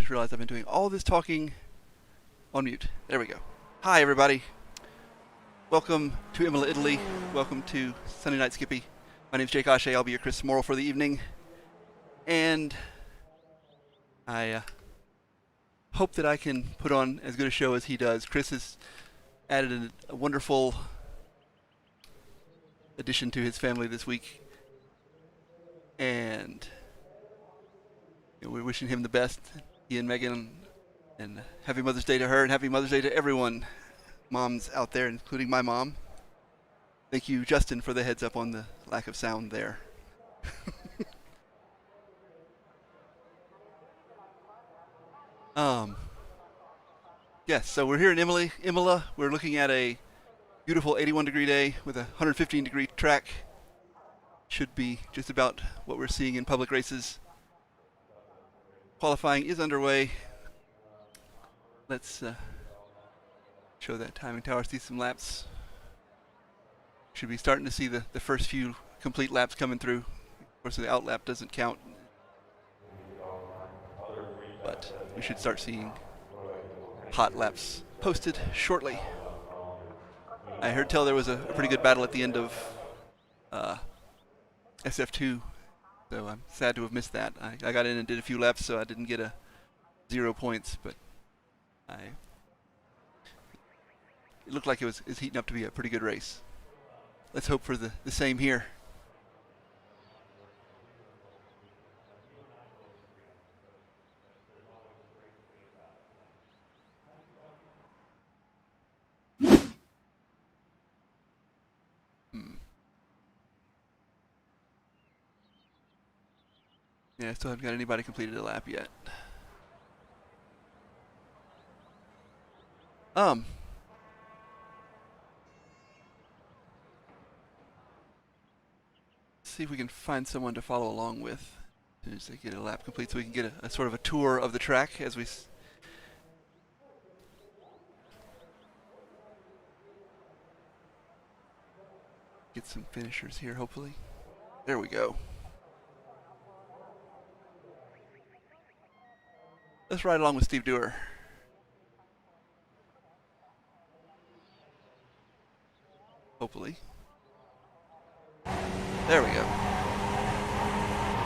just realized I've been doing all this talking on mute. There we go. Hi, everybody. Welcome to Imola, Italy. Welcome to Sunday Night Skippy. My name's Jake Ashe. I'll be your Chris Morrill for the evening. And I hope that I can put on as good a show as he does. Chris has added a wonderful addition to his family this week. And we're wishing him the best, he and Megan, and happy Mother's Day to her, and happy Mother's Day to everyone, moms out there, including my mom. Thank you, Justin, for the heads up on the lack of sound there. Yes, so we're here in Imola. We're looking at a beautiful 81-degree day with a 115-degree track. Should be just about what we're seeing in public races. Qualifying is underway. Let's show that timing tower, see some laps. Should be starting to see the first few complete laps coming through. Of course, the out lap doesn't count, but we should start seeing hot laps posted shortly. I heard tell there was a pretty good battle at the end of SF2, so I'm sad to have missed that. I got in and did a few laps, so I didn't get 0 points, but it looked like it was heating up to be a pretty good race. Let's hope for the same here. Yeah, I still haven't got anybody completed a lap yet. See if we can find someone to follow along with as soon as they get a lap complete, so we can get a sort of a tour of the track as we get some finishers here, hopefully. There we go. Let's ride along with Steve Dewar. Hopefully. There we go.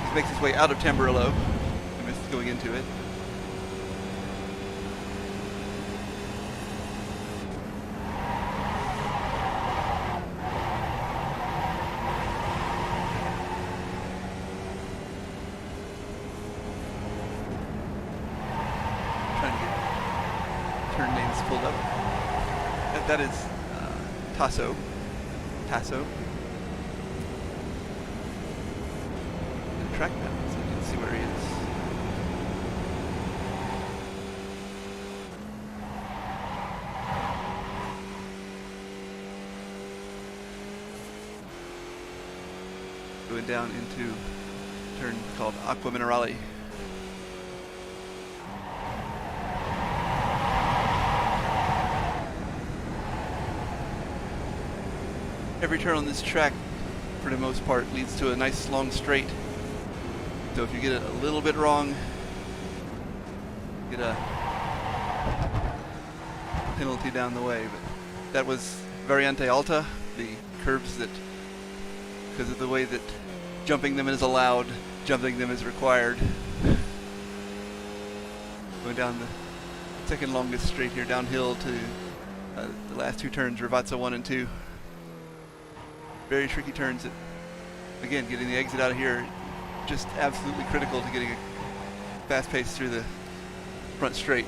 He makes his way out of Tamburello. I missed going into it. Trying to get turn names pulled up. That is Tasso. Track map so you can see where he is. Going down into a turn called Acqua Minerale. Every turn on this track, for the most part, leads to a nice long straight. So if you get it a little bit wrong, get a penalty down the way. But that was Variante Alta, the curves that, because of the way that jumping them is allowed, jumping them is required. Going down the second longest straight here, downhill to the last two turns, Ravazza 1 and 2. Very tricky turns. Again, getting the exit out of here, just absolutely critical to getting a fast pace through the front straight.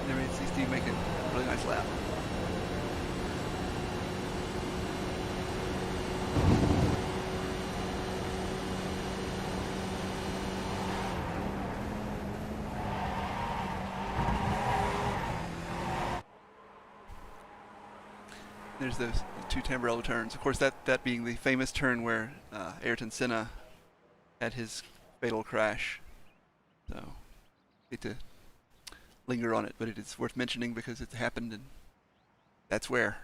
There we see Steve making a really nice lap. There's those two Tamburello turns. Of course, that being the famous turn where Ayrton Senna had his fatal crash. So, hate to linger on it, but it is worth mentioning because it's happened, and that's where.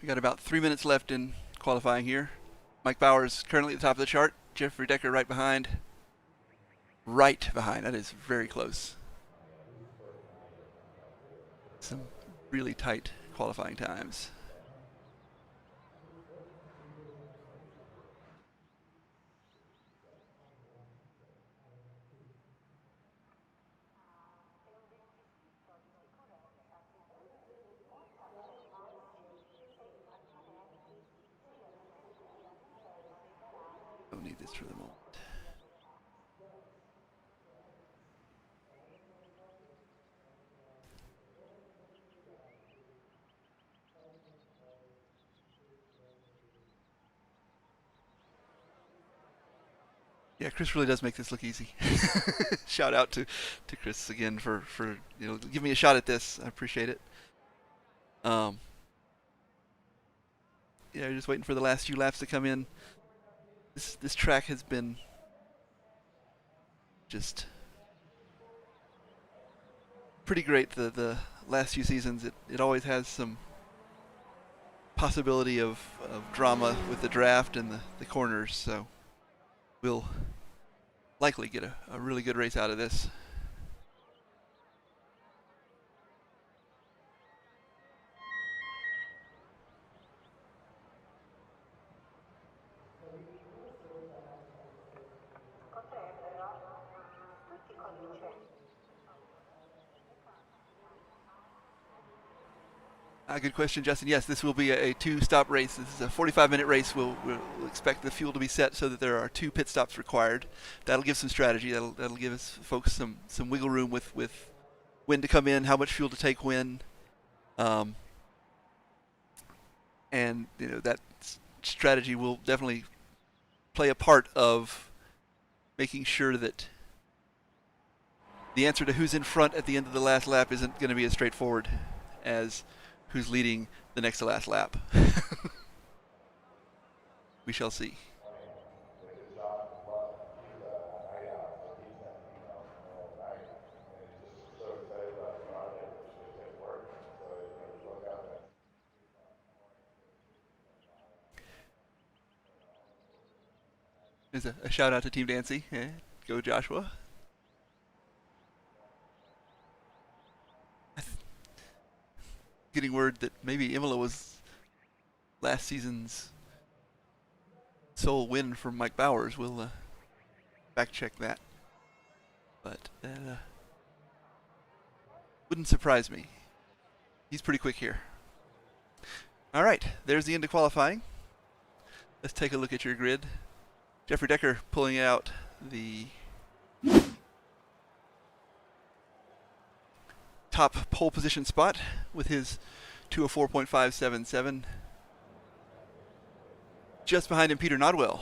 We got about 3 minutes left in qualifying here. Mike Bowers currently at the top of the chart. Jeffrey Decker right behind. Right behind. That is very close. Some really tight qualifying times. Don't need this for the moment. Yeah, Chris really does make this look easy. Shout out to Chris again for giving me a shot at this. I appreciate it. Yeah, just waiting for the last few laps to come in. This track has been just pretty great the last few seasons. It always has some possibility of drama with the draft and the corners, so we'll likely get a really good race out of this. Good question, Justin. Yes, this will be a two-stop race. This is a 45-minute race. We'll expect the fuel to be set so that there are 2 pit stops required. That'll give some strategy. That'll give us folks some wiggle room with when to come in, how much fuel to take when, and that strategy will definitely play a part of making sure that the answer to who's in front at the end of the last lap isn't going to be as straightforward as who's leading the next to last lap. We shall see. There's a shout out to Team Dancy. Go Joshua. Getting word that maybe Imola was last season's sole win for Mike Bowers. We'll fact check that, but that wouldn't surprise me. He's pretty quick here. All right, there's the end of qualifying. Let's take a look at your grid. Jeffrey Decker pulling out the top pole position spot with his 204.577. Just behind him, Peter Nodwell,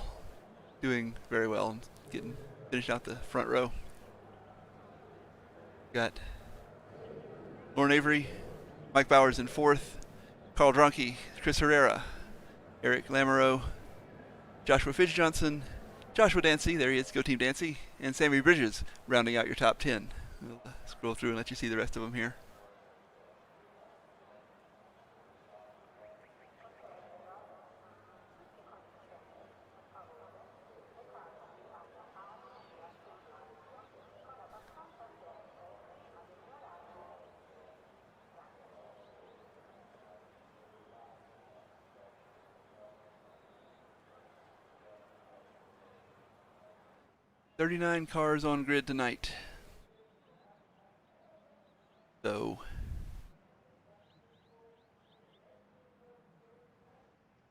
doing very well and getting finished out the front row. Got Lauren Avery, Mike Bowers in 4th, Carl Dronke, Chris Herrera, Eric Lamoureux, Joshua Fidge Johnson, Joshua Dancy, there he is, go Team Dancy, and Sammy Bridges rounding out your top 10. We'll scroll through and let you see the rest of them here. "39 cars on grid tonight." So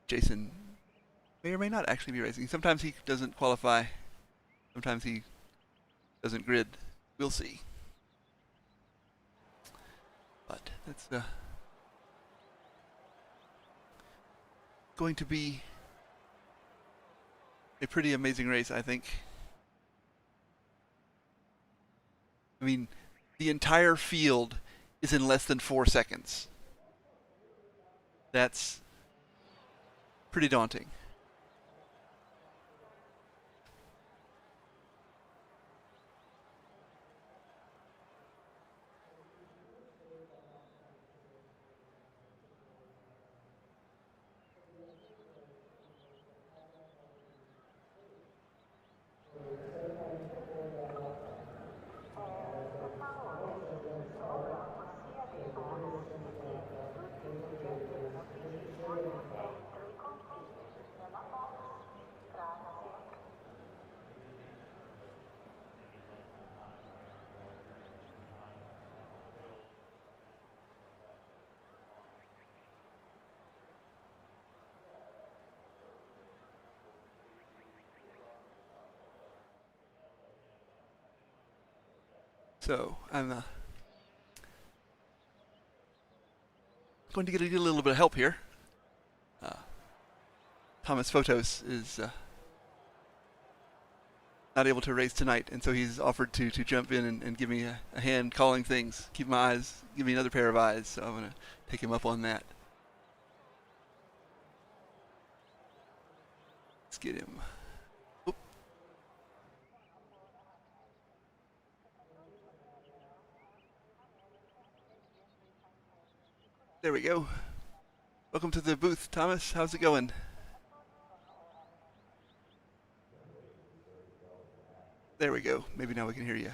Jason may or may not actually be racing. Sometimes he doesn't qualify. Sometimes he doesn't grid. We'll see. But that's going to be a pretty amazing race, I think. I mean, the entire field is in less than 4 seconds. That's pretty daunting. So I'm going to get a little bit of help here. Thomas Photos is not able to race tonight, and so he's offered to jump in and give me a hand calling things, keep my eyes, give me another pair of eyes. So I'm going to take him up on that. Let's get him. Oop. There we go. Welcome to the booth, Thomas. How's it going? There we go. Maybe now we can hear you.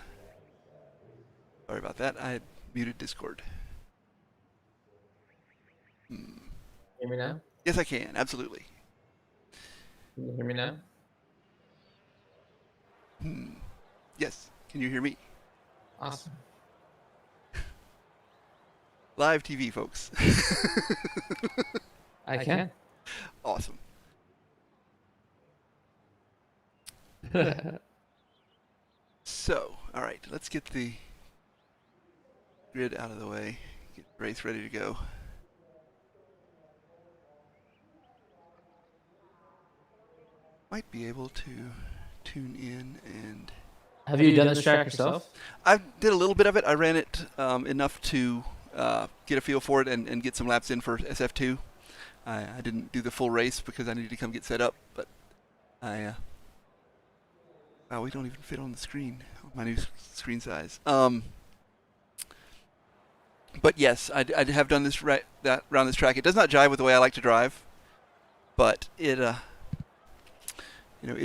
Sorry about that. I had muted Discord. Hear me now? Yes, I can. Absolutely. Can you hear me now? Yes. Can you hear me? Awesome. Live TV, folks. I can. Awesome. So, all right, let's get the grid out of the way. Get the race ready to go. Might be able to tune in and... Have you done this track yourself? I did a little bit of it. I ran it enough to get a feel for it and get some laps in for SF2. I didn't do the full race because I needed to come get set up, but wow, we don't even fit on the screen, my new screen size. But yes, I have done this around this track. It does not jive with the way I like to drive, but it it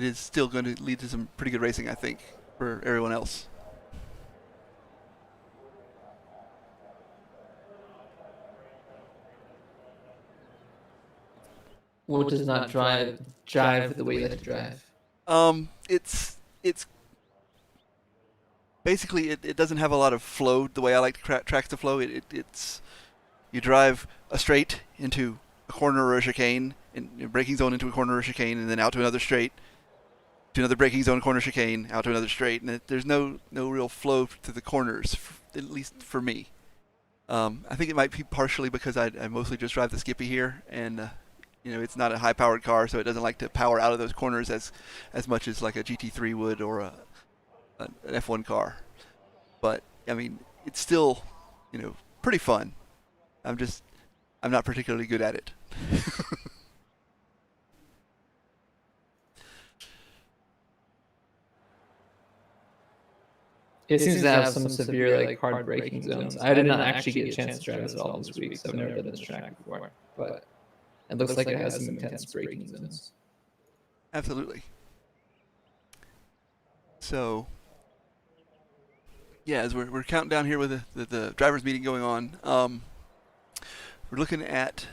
is still going to lead to some pretty good racing, I think, for everyone else. What does not jive the way you like to drive? It's basically it doesn't have a lot of flow the way I like tracks to flow. It's you drive a straight into a corner or a chicane, in a braking zone into a corner or a chicane, and then out to another straight, to another braking zone, corner chicane, out to another straight, and there's no real flow to the corners, at least for me. I think it might be partially because I mostly just drive the Skippy here, and it's not a high-powered car, so it doesn't like to power out of those corners as much as like a GT3 would or an F1 car. But I mean, it's still pretty fun. I'm not particularly good at it. It seems to have some severe, like, hard braking zones. I did not actually get a chance to drive this at all this week, so I've never done this track before. But it looks like it has some intense braking zones. Absolutely. So, yeah, as we're counting down here with the drivers' meeting going on, we're looking at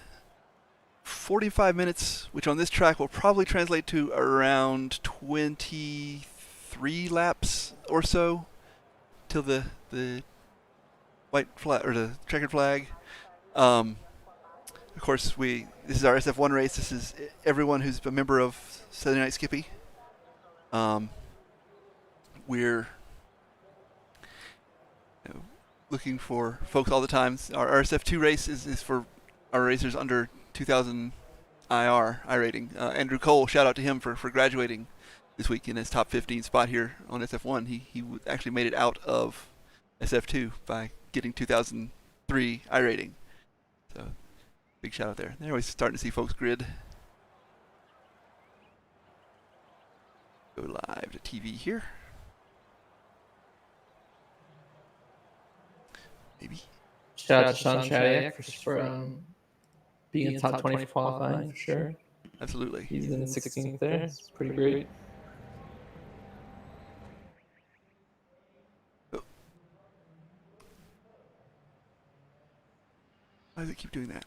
45 minutes, which on this track will probably translate to around 23 laps or so till the white flag or the checkered flag. Of course, this is our SF1 race. This is everyone who's a member of Saturday Night Skippy. We're looking for folks all the time. Our SF2 race is for our racers under 2000 iRating. Andrew Cole, shout out to him for graduating this week in his top 15 spot here on SF1. He actually made it out of SF2 by getting 2003 iRating. So big shout out there. There we're starting to see folks grid. Go live to TV here. Maybe. Shout out to Sean Chadiak for being in top 20 for qualifying, for sure. Absolutely. He's in the 16th there. It's pretty great. Oh. Why does it keep doing that?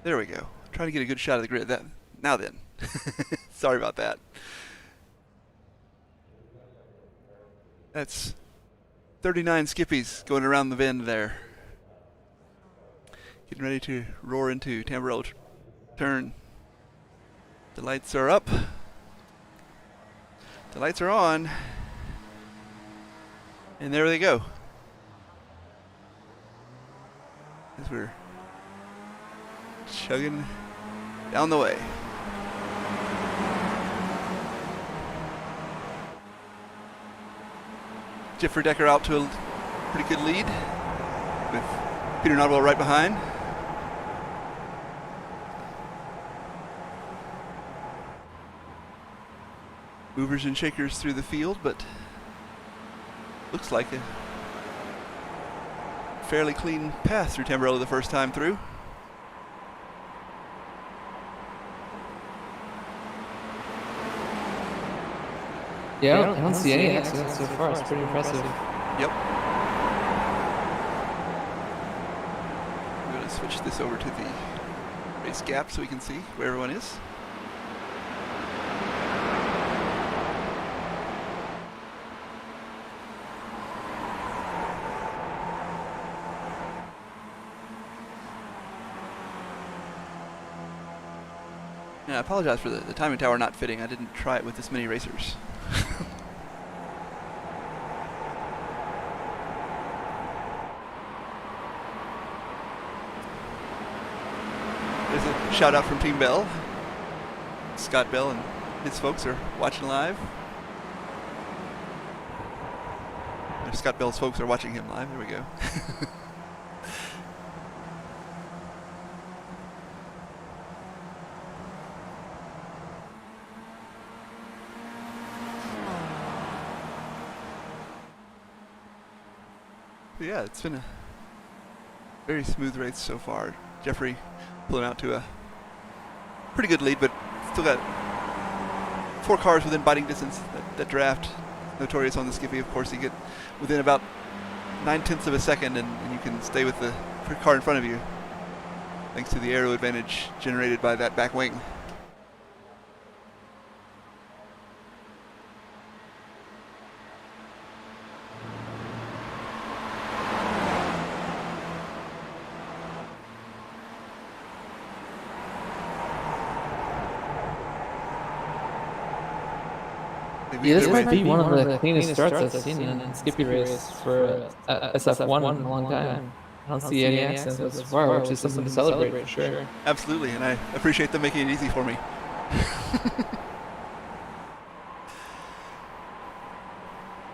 There we go. Trying to get a good shot of the grid. Now then. Sorry about that. That's 39 Skippies going around the bend there. Getting ready to roar into Tamburello turn. The lights are up. The lights are on. And there they go. As we're chugging down the way. Jeffrey Decker out to a pretty good lead with Peter Nodwell right behind. Movers and shakers through the field, but looks like a fairly clean path through Tamburello the first time through. Yeah, I don't see any accidents so far. It's pretty impressive. Yep. I'm going to switch this over to the race gap so we can see where everyone is. And I apologize for the timing tower not fitting. I didn't try it with this many racers. There's a shout out from Team Bell. Scott Bell and his folks are watching live. Or Scott Bell's folks are watching him live. There we go. Yeah, it's been a very smooth race so far. Jeffrey pulling out to a pretty good lead, but still got 4 cars within biting distance. That draft, notorious on the Skippy, of course, you get within about 9/10 of a second and you can stay with the car in front of you thanks to the aero advantage generated by that back wing. Yeah, this might be one of the cleanest starts I've seen in a Skippy race for SF1 in a long time. I don't see any accidents thus far, which is something to celebrate for sure. Absolutely, and I appreciate them making it easy for me. I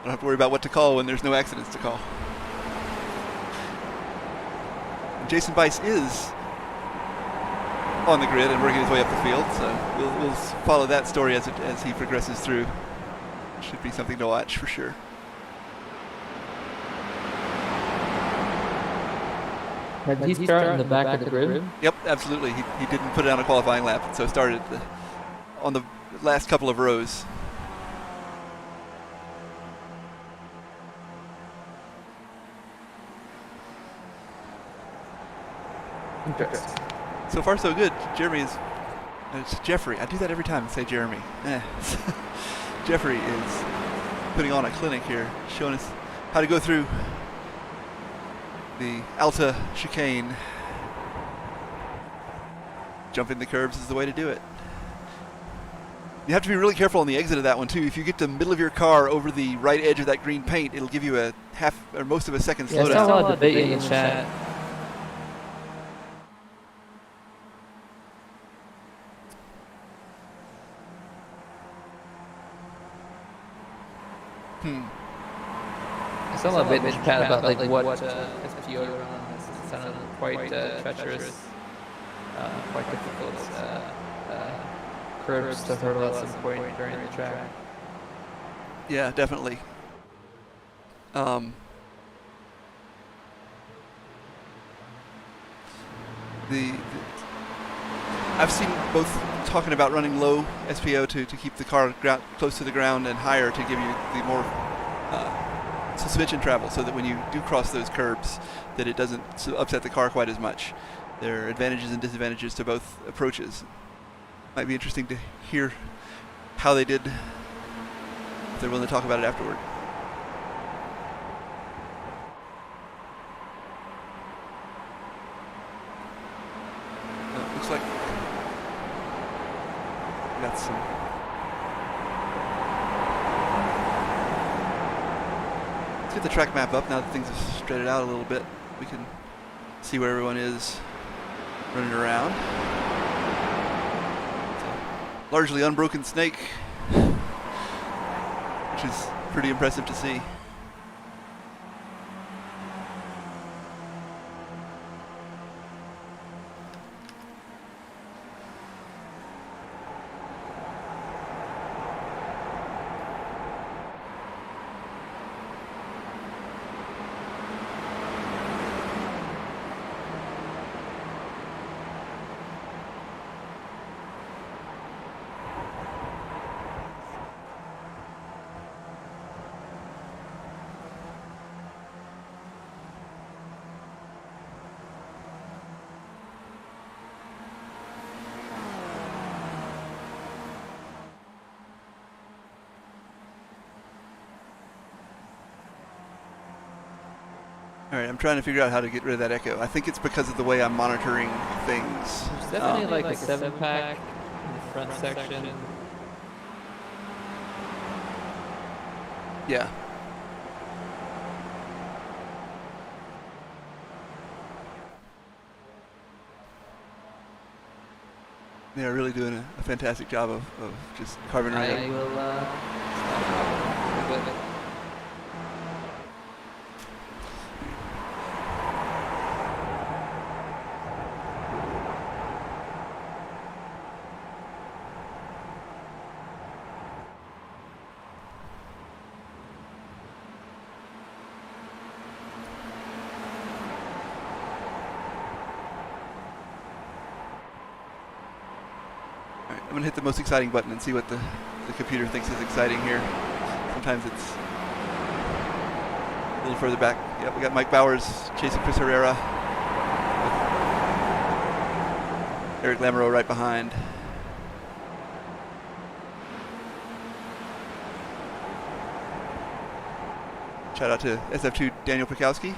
don't have to worry about what to call when there's no accidents to call. And Jason Bice is on the grid and working his way up the field, so we'll follow that story as he progresses through. Should be something to watch for sure. Did he start in the back of the grid? Yep, absolutely. He didn't put it on a qualifying lap, so started on the last couple of rows. Interesting. So far, so good. It's Jeffrey. I do that every time and say Jeremy. Jeffrey is putting on a clinic here, showing us how to go through the Alta chicane. Jumping the curbs is the way to do it. You have to be really careful on the exit of that one too. If you get the middle of your car over the right edge of that green paint, it'll give you a half or most of a second slowdown. I saw a lot of debate in the chat. I saw a bit in the chat about like what SPO to run on this. It sounded quite treacherous, quite difficult curves to hurdle at some point during the track. Yeah, definitely. I've seen both talking about running low SPO to keep the car close to the ground and higher to give you the more suspension travel, so that when you do cross those curbs, that it doesn't upset the car quite as much. There are advantages and disadvantages to both approaches. Might be interesting to hear how they did, if they're willing to talk about it afterward. Looks like pits. And let's get the track map up now that things have spread it out a little bit. We can see where everyone is running around. It's a largely unbroken snake, which is pretty impressive to see. Alright, I'm trying to figure out how to get rid of that echo. I think it's because of the way I'm monitoring things. There's definitely like a 7-pack in the front section. Yeah. They are really doing a fantastic job of just carving around. I will stop with it. I'm going to hit the most exciting button and see what the computer thinks is exciting here. Sometimes it's a little further back. Yep, we got Mike Bowers chasing Chris Herrera. With Eric Lamoureux right behind. Shout out to SF2 Daniel Pikowski.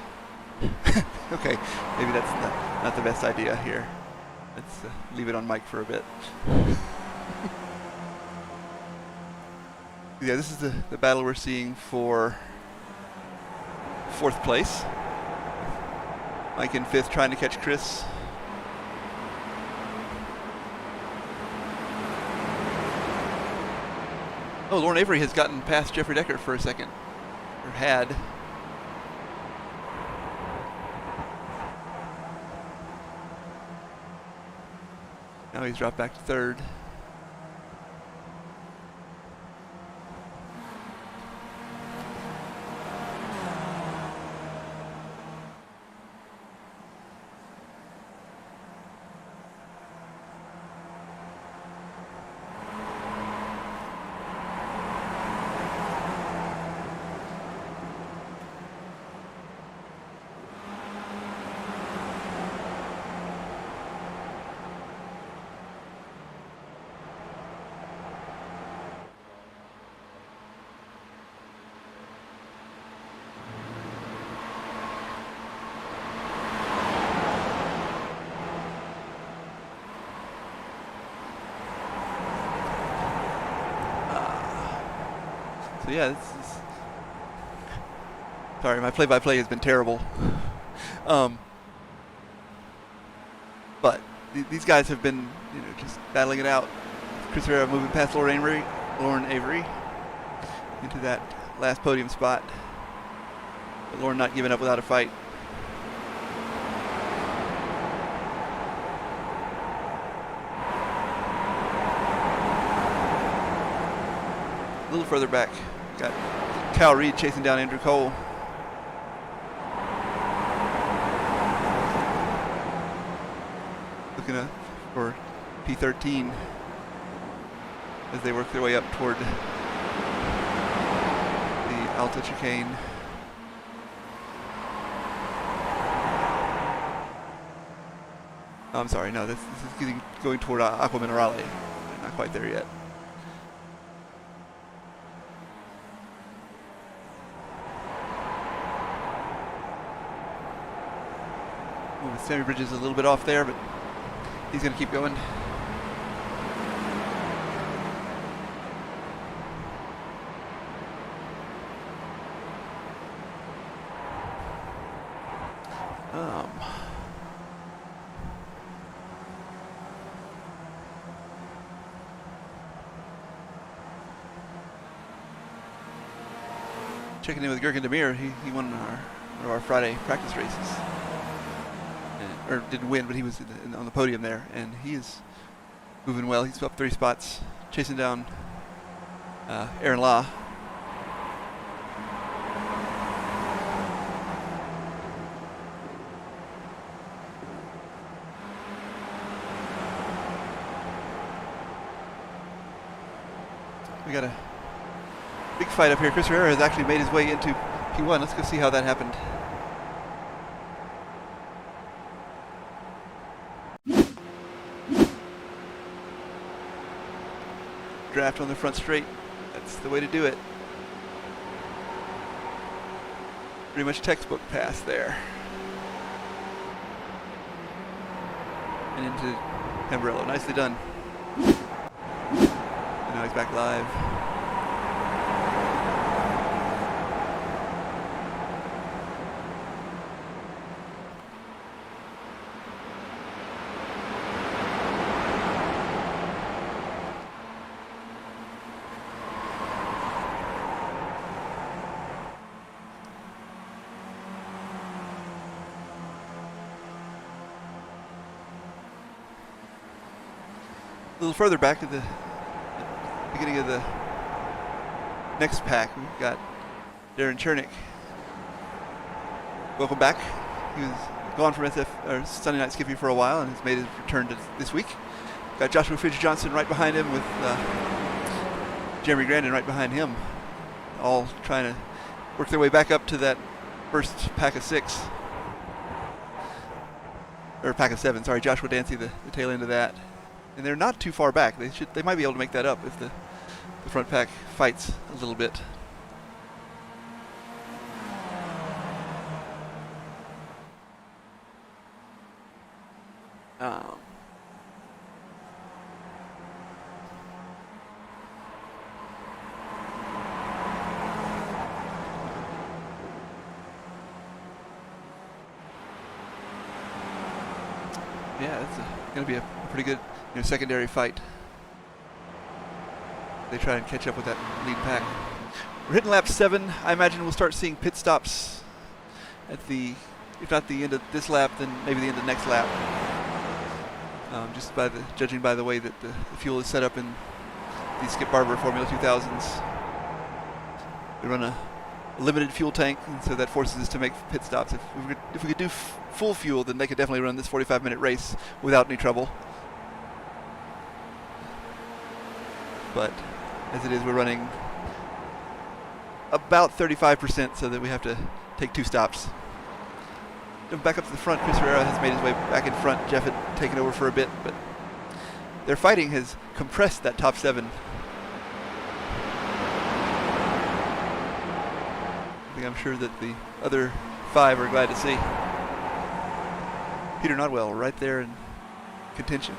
Okay, maybe that's not the best idea here. Let's leave it on Mike for a bit. Yeah, this is the battle we're seeing for 4th place. Mike in 5th trying to catch Chris. Oh, Lauren Avery has gotten past Jeffrey Decker for a second. Or had. Now he's dropped back to 3rd. So yeah, this is... Sorry, my play-by-play has been terrible. But these guys have been, just battling it out. Chris Herrera moving past Lauren Avery into that last podium spot. But Lauren not giving up without a fight. A little further back, got Kyle Reed chasing down Andrew Cole. Looking for P13 as they work their way up toward the Alta chicane. Oh, I'm sorry, no, this is going toward Aqua Minerale. Not quite there yet. Sammy Bridges is a little bit off there, but he's going to keep going. Checking in with Gergen Demir. He won one of our Friday practice races. Or didn't win, but he was on the podium there, and he is moving well. He's up 3 spots, chasing down Aaron Law. We got a big fight up here. Chris Herrera has actually made his way into P1. Let's go see how that happened. Draft on the front straight. That's the way to do it. Pretty much textbook pass there. And into Pembrello. Nicely done. And now he's back live. A little further back at the beginning of the next pack, we've got Darren Chernick. Welcome back. He was gone from Sunday Night Skippy for a while and has made his return to this week. Got Joshua Fidge-Johnson right behind him with Jeremy Grandin right behind him, all trying to work their way back up to that first pack of 6. Or pack of 7, sorry, Joshua Dancy, the tail end of that. And they're not too far back. They might be able to make that up if the front pack fights a little bit. Yeah, it's going to be a pretty good secondary fight. They try and catch up with that lead pack. We're hitting lap 7. I imagine we'll start seeing pit stops at if not the end of this lap, then maybe the end of the next lap. Just judging by the way that the fuel is set up in these Skip Barber Formula 2000s. We run a limited fuel tank, and so that forces us to make pit stops. If we could do full fuel, then they could definitely run this 45-minute race without any trouble. But as it is, we're running about 35%, so that we have to take 2 stops. Back up to the front, Chris Herrera has made his way back in front. Jeff had taken over for a bit, but their fighting has compressed that top 7. I'm sure that the other 5 are glad to see. Peter Nodwell right there in contention.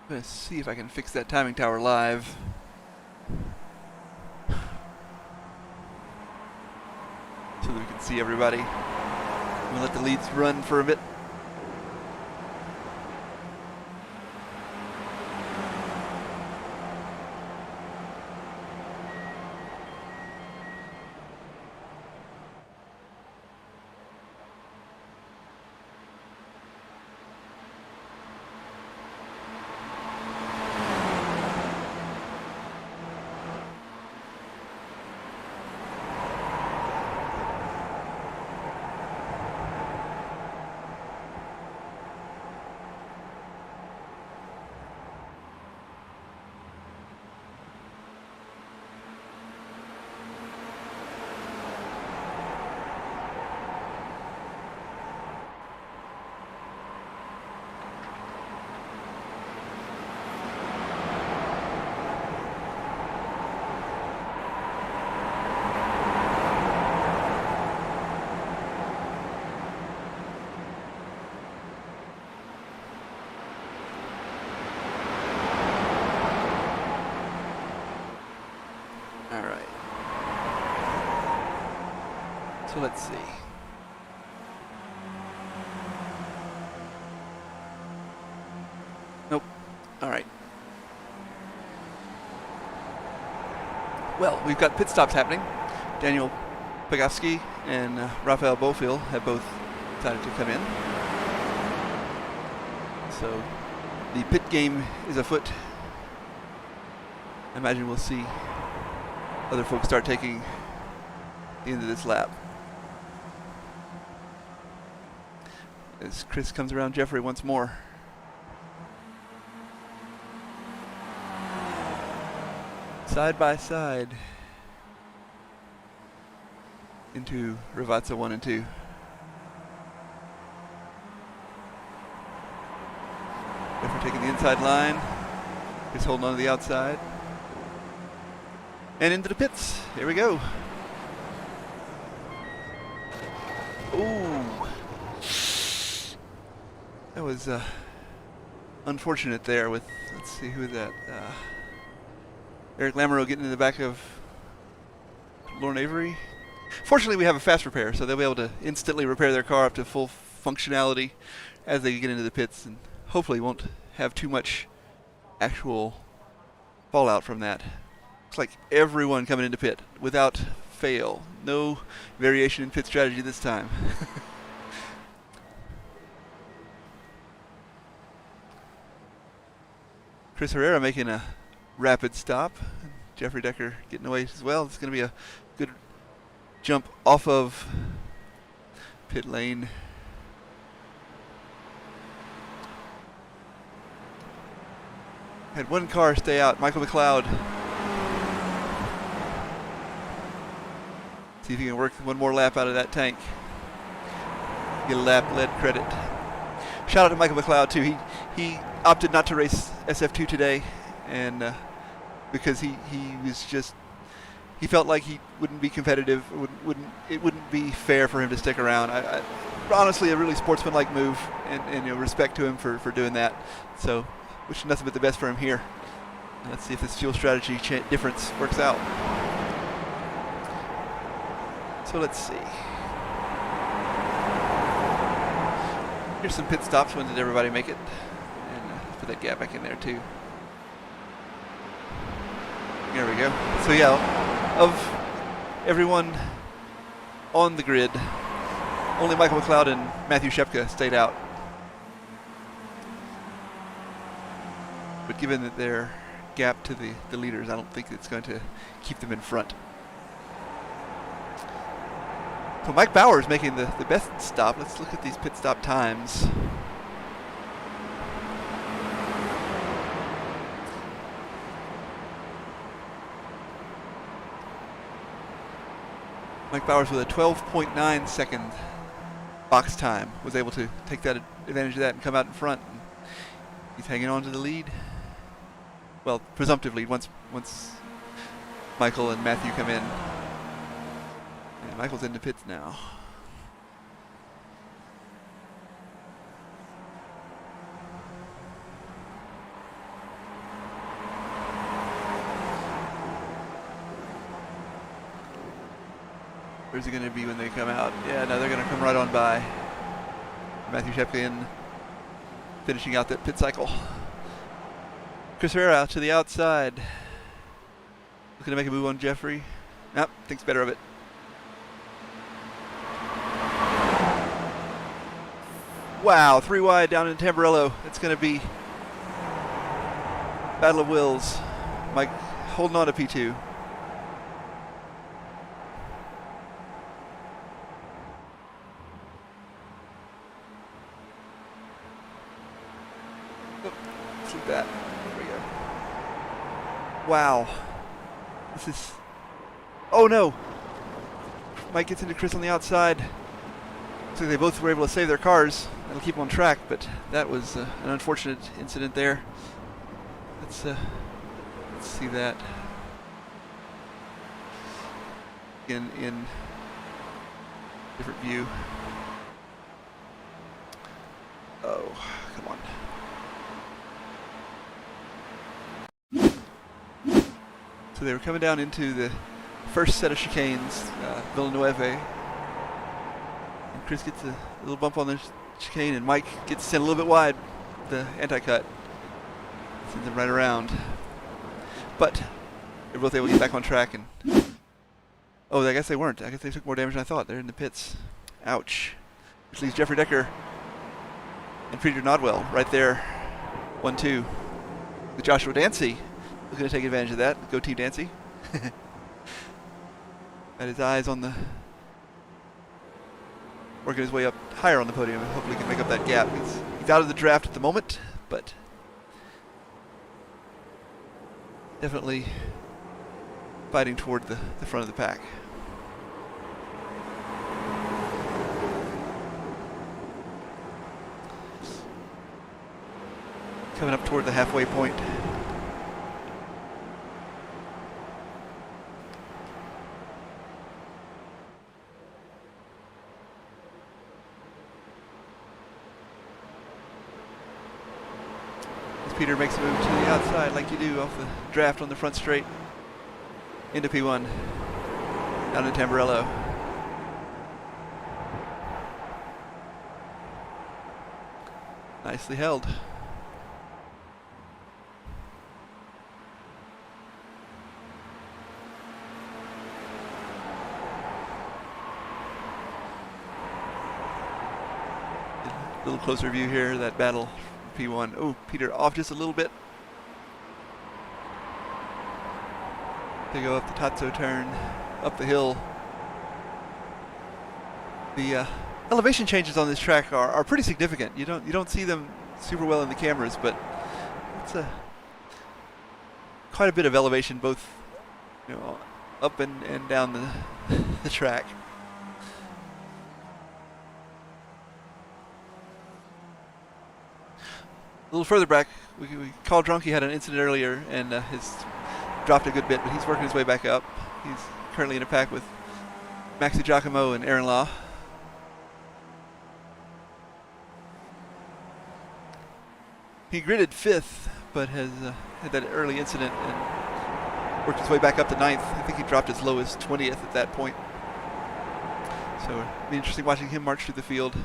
Let's see if I can fix that timing tower live. So that we can see everybody. We'll let the leads run for a bit. So let's see. Nope. All right. Well, we've got pit stops happening. Daniel Pagowski and Rafael Bofill have both decided to come in. So the pit game is afoot. I imagine we'll see other folks start taking the end of this lap. As Chris comes around Jeffrey once more. Side by side into Ravazza 1 and 2. Jeffrey taking the inside line. Chris holding on to the outside. And into the pits. Here we go. Ooh. That was unfortunate there with, let's see, who is that? Eric Lamoureux getting in the back of Lauren Avery. Fortunately, we have a fast repair, so they'll be able to instantly repair their car up to full functionality as they get into the pits, and hopefully won't have too much actual fallout from that. Looks like everyone coming into pit without fail. No variation in pit strategy this time. Chris Herrera making a rapid stop. Jeffrey Decker getting away as well. It's going to be a good jump off of pit lane. Had one car stay out, Michael McLeod. See if he can work one more lap out of that tank. Get a lap lead credit. Shout out to Michael McLeod too. He opted not to race SF2 today, and because he was just, he felt like he wouldn't be competitive. It wouldn't be fair for him to stick around. Honestly, a really sportsmanlike move, and respect to him for doing that. So, wish nothing but the best for him here. And let's see if this fuel strategy difference works out. So let's see. Here's some pit stops. When did everybody make it? And put that gap back in there too. There we go. So yeah, of everyone on the grid, only Michael McLeod and Matthew Shepka stayed out. But given that their gap to the leaders, I don't think it's going to keep them in front. So Mike Bauer's making the best stop. Let's look at these pit stop times. Mike Bowers with a 12.9 second box time was able to take that advantage of that and come out in front. And he's hanging on to the lead. Well, presumptive lead once Michael and Matthew come in. And Michael's in the pits now. Where's he going to be when they come out? Yeah, no, they're going to come right on by. Matthew Shepka in, finishing out that pit cycle. Chris Herrera to the outside. Looking to make a move on Jeffrey. Nope, thinks better of it. Wow, 3 wide down in Tamburello. It's going to be battle of wills. Mike holding on to P2. That. There we go. Wow. This is... Oh no! Mike gets into Chris on the outside. Looks like they both were able to save their cars. That'll keep them on track, but that was an unfortunate incident there. Let's see that. Again, in different view. Oh, come on. So they were coming down into the first set of chicanes, Villanueva, Chris gets a little bump on the chicane, and Mike gets sent a little bit wide. The anti-cut sends him right around. But they're both able to get back on track. And oh, I guess they weren't. I guess they took more damage than I thought. They're in the pits. Ouch. Which leaves Jeffrey Decker and Peter Nodwell right there. 1-2. With Joshua Dancy looking to take advantage of that. Go Team Dancy. Got his eyes on the... working his way up higher on the podium, and hopefully can make up that gap. He's out of the draft at the moment, but definitely fighting toward the front of the pack. Coming up toward the halfway point. Peter makes a move to the outside like you do off the draft on the front straight into P1 down to Tamburello. Nicely held. A little closer view here, that battle. P1. Oh, Peter off just a little bit. They go up the Tatso turn, up the hill. The elevation changes on this track are pretty significant. You don't see them super well in the cameras, but it's quite a bit of elevation, both up and down the track. A little further back, Carl Drunke had an incident earlier and has dropped a good bit, but he's working his way back up. He's currently in a pack with Maxi Giacomo and Aaron Law. He gridded 5th, but has had that early incident and worked his way back up to 9th. I think he dropped as low as 20th at that point. So it'll be interesting watching him march through the field.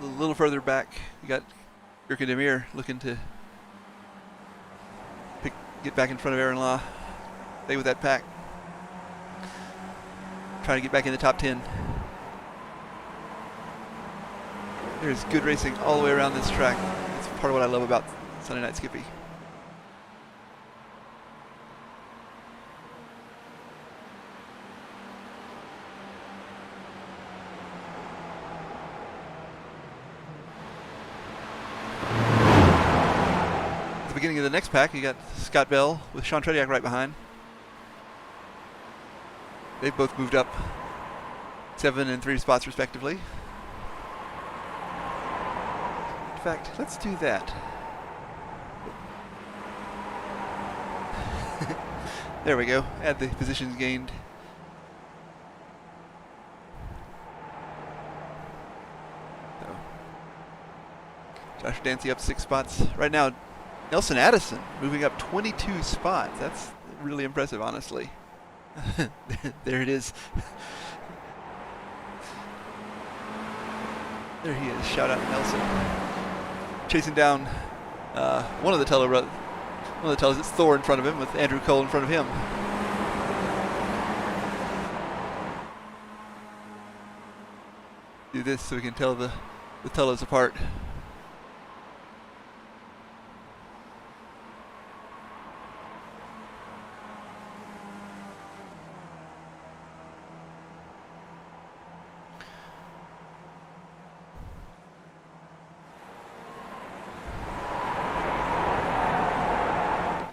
A little further back, you got Gurka Demir looking to get back in front of Aaron Law. Stay with that pack. Trying to get back in the top 10. There's good racing all the way around this track. That's part of what I love about Sunday Night Skippy. Beginning of the next pack, you got Scott Bell with Sean Trediak right behind. They've both moved up 7 and 3 spots respectively. In fact, let's do that. There we go. Add the positions gained. So, Josh Dancy up 6 spots. Right now, Nelson Addison moving up 22 spots. That's really impressive, honestly. There it is. There he is. Shout out Nelson. Chasing down one of the tellers. It's Thor in front of him with Andrew Cole in front of him. Do this so we can tell the tellers apart.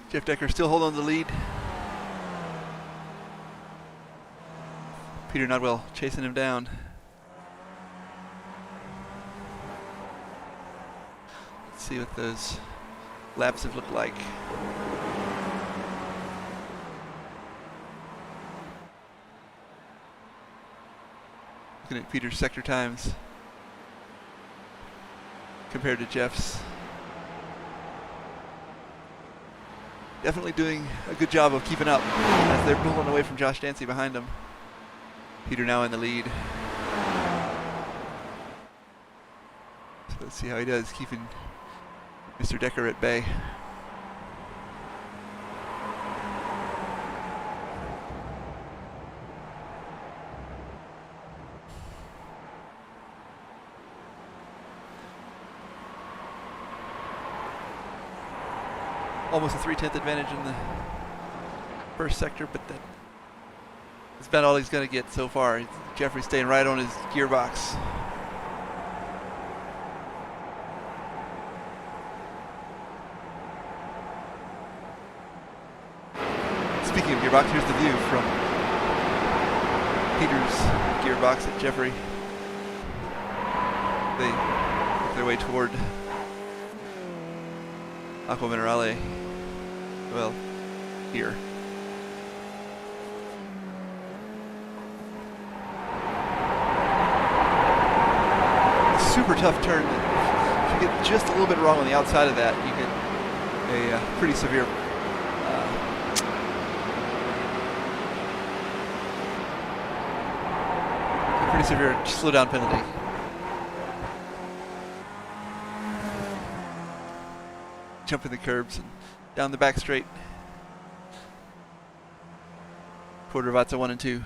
Jeff Decker still holding on to the lead. Peter Nodwell chasing him down. Let's see what those laps have looked like. Looking at Peter's sector times compared to Jeff's. Definitely doing a good job of keeping up as they're pulling away from Josh Dancy behind them. Peter now in the lead. So let's see how he does, keeping Mr. Decker at bay. Almost a 3/10 advantage in the first sector, but that's about all he's going to get so far. Jeffrey's staying right on his gearbox. Speaking of gearbox, here's the view from Peter's gearbox at Jeffrey. They make their way toward Aqua Minerale. Well, here. Super tough turn. If you get just a little bit wrong on the outside of that, you get a pretty severe slow down penalty. Jumping the curbs and down the back straight. Quarter Vatsa 1 and 2.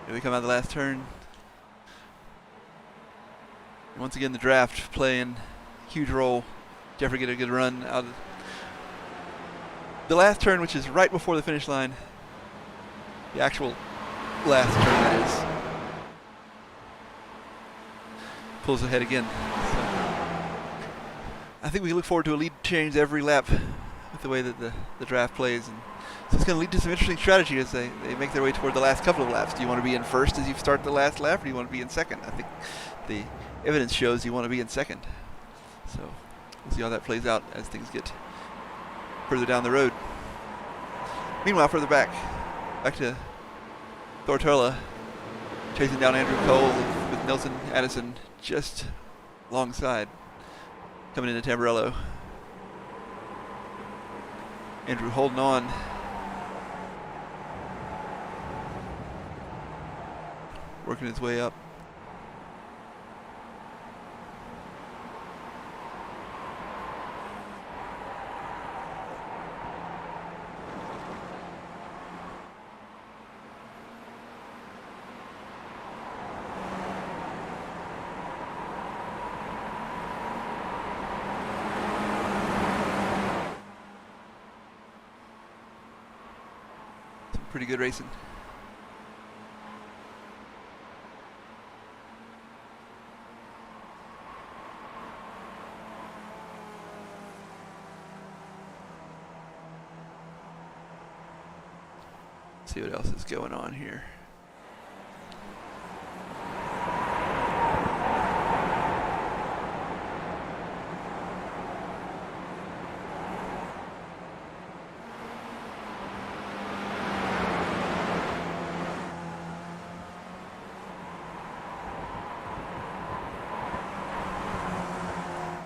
Here they come out of the last turn. And once again, the draft playing huge role. Jeffrey get a good run out of the last turn, which is right before the finish line. The actual last turn, that is. Pulls ahead again. So I think we can look forward to a lead change every lap with the way that the draft plays. And so it's going to lead to some interesting strategy as they make their way toward the last couple of laps. Do you want to be in first as you start the last lap, or do you want to be in second? I think the evidence shows you want to be in second. So we'll see how that plays out as things get further down the road. Meanwhile, further back to Tortola, chasing down Andrew Cole with Nelson Addison just alongside, coming into Tamburello. Andrew holding on. Working his way up. Pretty good racing. See what else is going on here.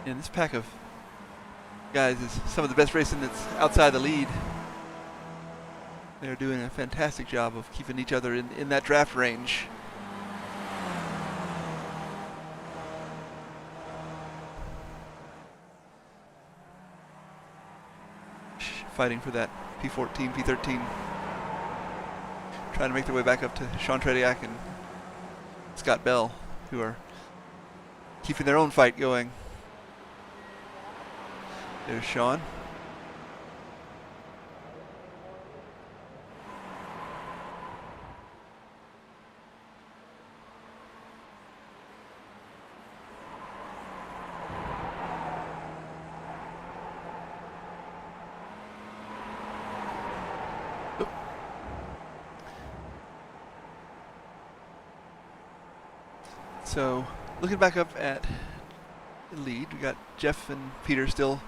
And this pack of guys is some of the best racing that's outside the lead. They're doing a fantastic job of keeping each other in that draft range. Fighting for that P14, P13. Trying to make their way back up to Sean Trediak and Scott Bell, who are keeping their own fight going. There's Sean. So, looking back up at the lead, we got Jeff and Peter still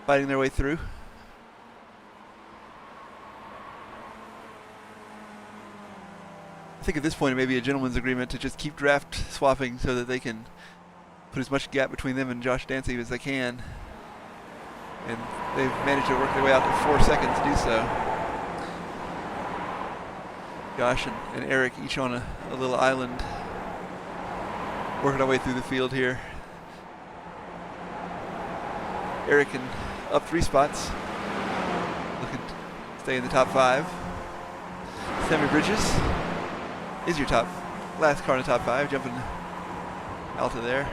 fighting their way through. I think at this point it may be a gentleman's agreement to just keep draft swapping so that they can put as much gap between them and Josh Dancy as they can. And they've managed to work their way out to 4 seconds to do so. Josh and Eric each on a little island, working our way through the field here. Eric up 3 spots, looking to stay in the top 5. Sammy Bridges is your last car in the top 5, jumping out of there.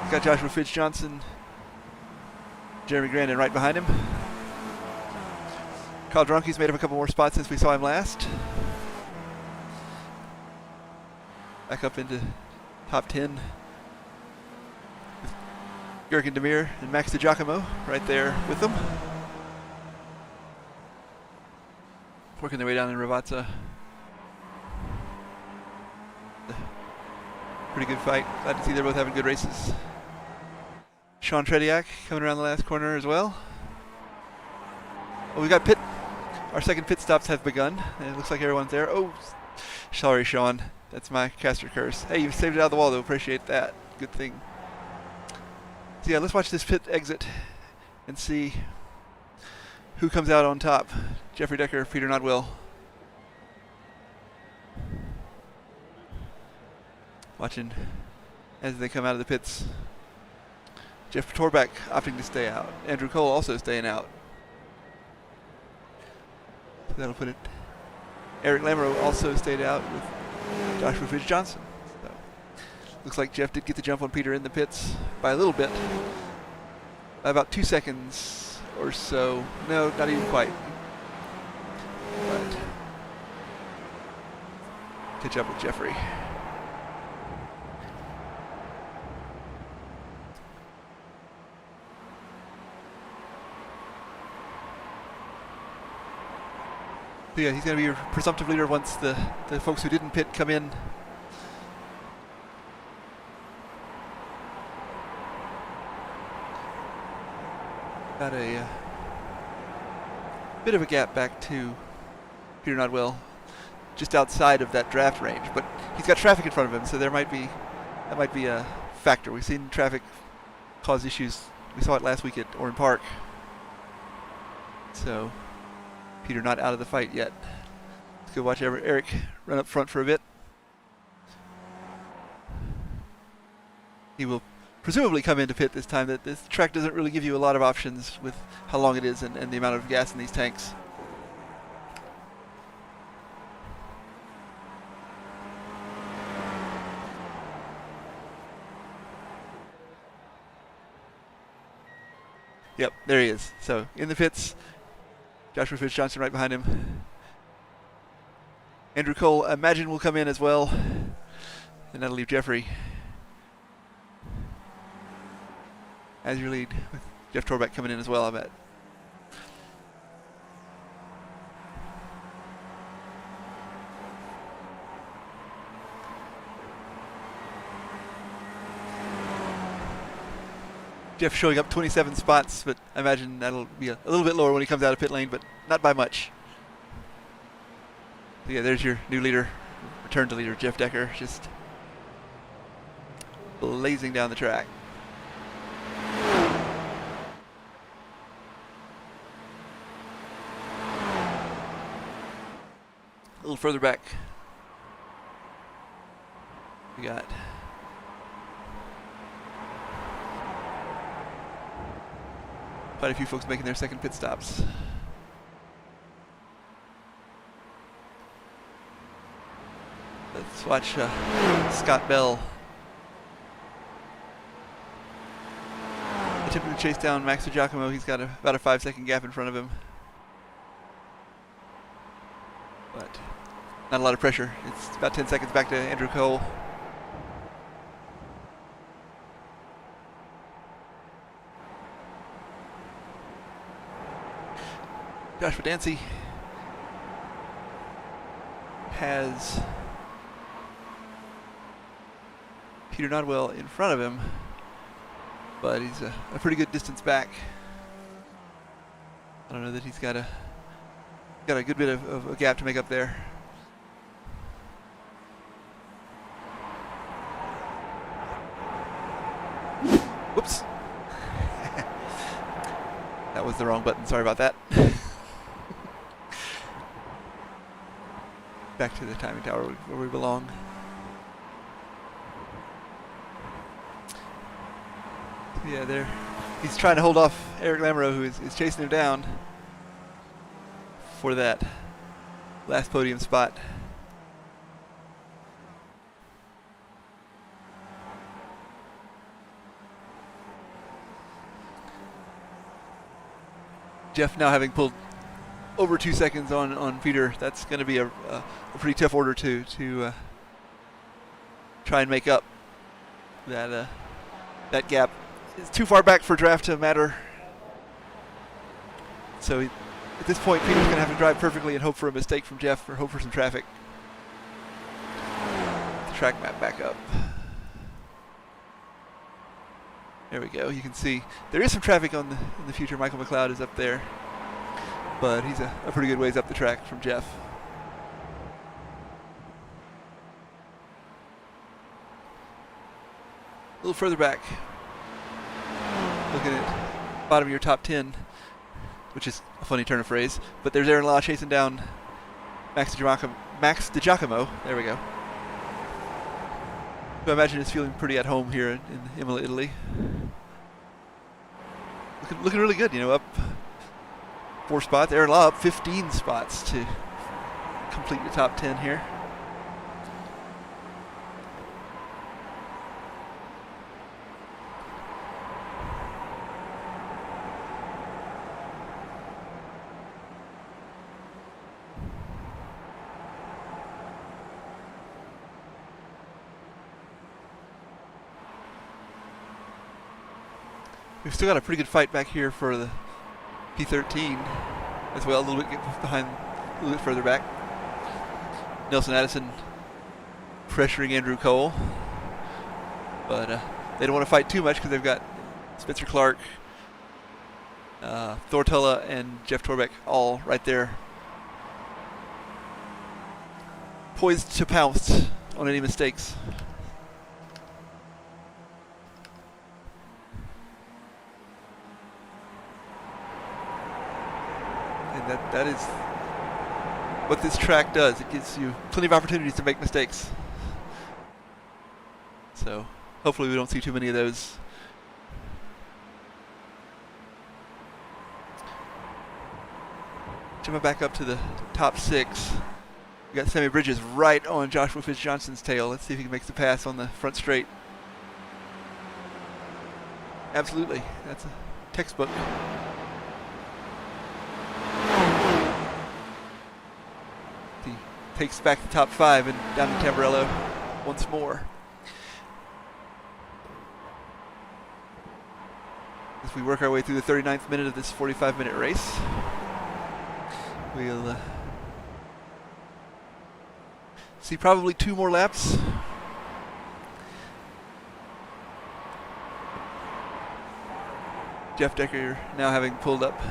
Got Joshua Fitz-Johnson, Jeremy Grandin right behind him. Carl Drunke's made up a couple more spots since we saw him last. Back up into top 10. With Jurgen Demir and Max DiGiacomo right there with them. Working their way down in Ravazza. Pretty good fight. Glad to see they're both having good races. Sean Trediak coming around the last corner as well. Well, we got our second pit stops have begun. And it looks like everyone's there. Oh, sorry, Sean. That's my caster curse. Hey, you saved it out of the wall, though. Appreciate that. Good thing. So yeah, let's watch this pit exit and see who comes out on top. Jeffrey Decker, Peter Nodwell. Watching as they come out of the pits. Jeff Torbeck opting to stay out. Andrew Cole also staying out. So that'll put it. Eric Lamoureux also stayed out with Joshua Fitz-Johnson. So looks like Jeff did get the jump on Peter in the pits by a little bit. By about 2 seconds or so. No, not even quite. But catch up with Jeffrey. So yeah, he's going to be your presumptive leader once the folks who didn't pit come in. Got a bit of a gap back to Peter Nodwell, just outside of that draft range, but he's got traffic in front of him, so that might be a factor. We've seen traffic cause issues. We saw it last week at Oran Park. So Peter not out of the fight yet. Let's go watch Eric run up front for a bit. He will presumably come into pit this time. That this track doesn't really give you a lot of options with how long it is and the amount of gas in these tanks. Yep, there he is. So in the pits, Joshua Fitz-Johnson right behind him. Andrew Cole, I imagine, will come in as well. And that'll leave Jeffrey as your lead, with Jeff Torbeck coming in as well, I bet. Jeff showing up 27 spots, but I imagine that'll be a little bit lower when he comes out of pit lane, but not by much. So yeah, there's your new leader, return to leader, Jeff Decker, just blazing down the track. A little further back, we got quite a few folks making their second pit stops. Let's watch Scott Bell attempting to chase down Max DiGiacomo. He's got about a 5-second gap in front of him. But not a lot of pressure. It's about 10 seconds back to Andrew Cole. Joshua Dancy Peter Nodwell in front of him, but he's a pretty good distance back. I don't know that he's got a good bit of a gap to make up there. Whoops. That was the wrong button. Sorry about that. Back to the timing tower where we belong. Yeah, there. He's trying to hold off Eric Lamoureux, who is chasing him down for that last podium spot. Jeff now having pulled over 2 seconds on Peter. That's going to be a pretty tough order to try and make up that gap. It's too far back for draft to matter. So at this point, Peter's going to have to drive perfectly and hope for a mistake from Jeff or hope for some traffic. The track map back up. There we go. You can see there is some traffic in the future. Michael McLeod is up there, but he's a pretty good ways up the track from Jeff. A little further back, looking at bottom of your top 10, which is a funny turn of phrase, but there's Aaron Law chasing down Max DiGiacomo. There we go. So I imagine he's feeling pretty at home here in Imola, Italy. Looking really good, you know, up 4 spots. Aaron Law up 15 spots to complete your top 10 here. We've still got a pretty good fight back here for the P13 as well, a little bit behind, a little bit further back. Nelson Addison pressuring Andrew Cole, but they don't want to fight too much because they've got Spencer Clark, Thortella, and Jeff Torbeck all right there, poised to pounce on any mistakes. That is what this track does. It gives you plenty of opportunities to make mistakes. So hopefully we don't see too many of those. Jumping back up to the top 6. We got Sammy Bridges right on Joshua Fitz-Johnson's tail. Let's see if he can make the pass on the front straight. Absolutely. That's a textbook. Takes back the top 5 and down to Tamburello once more. As we work our way through the 39th minute of this 45-minute race, we'll see probably 2 more laps. Jeff Decker now having pulled up.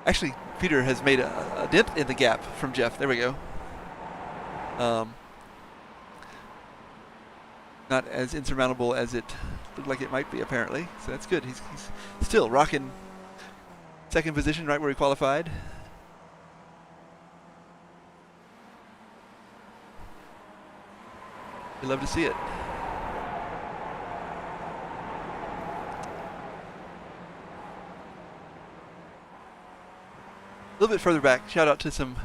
Actually, Peter has made a dent in the gap from Jeff. There we go. Not as insurmountable as it looked like it might be, apparently. So that's good. He's still rocking 2nd position, right where he qualified. We love to see it. A little bit further back, shout out to some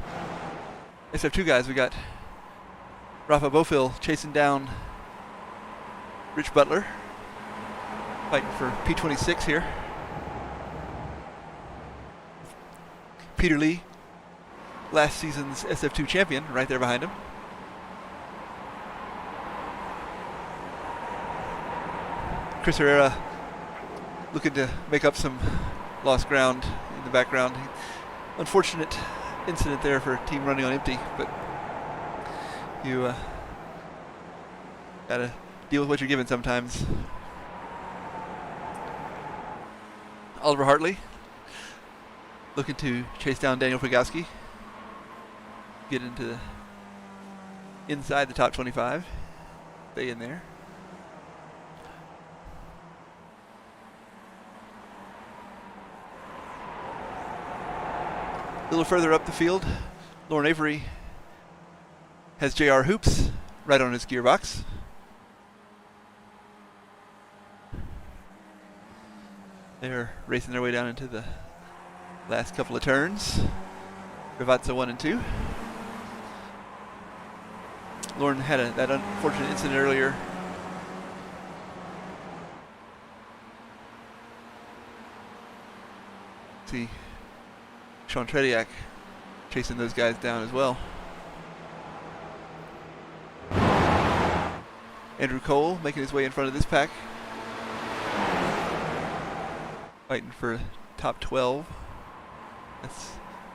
SF2 guys. We got Rafa Bofil chasing down Rich Butler, fighting for P26 here. Peter Lee, last season's SF2 champion, right there behind him. Chris Herrera looking to make up some lost ground in the background. Unfortunate incident there for a team running on empty, but you Gotta deal with what you're given sometimes. Oliver Hartley looking to chase down Daniel Prigowski. Get into the inside the top 25. Stay in there. A little further up the field, Lauren Avery has JR Hoops right on his gearbox. They're racing their way down into the last couple of turns. Rivazza 1 and 2. Lauren had that unfortunate incident earlier. See Sean Trediak chasing those guys down as well. Andrew Cole making his way in front of this pack. Fighting for top 12. That's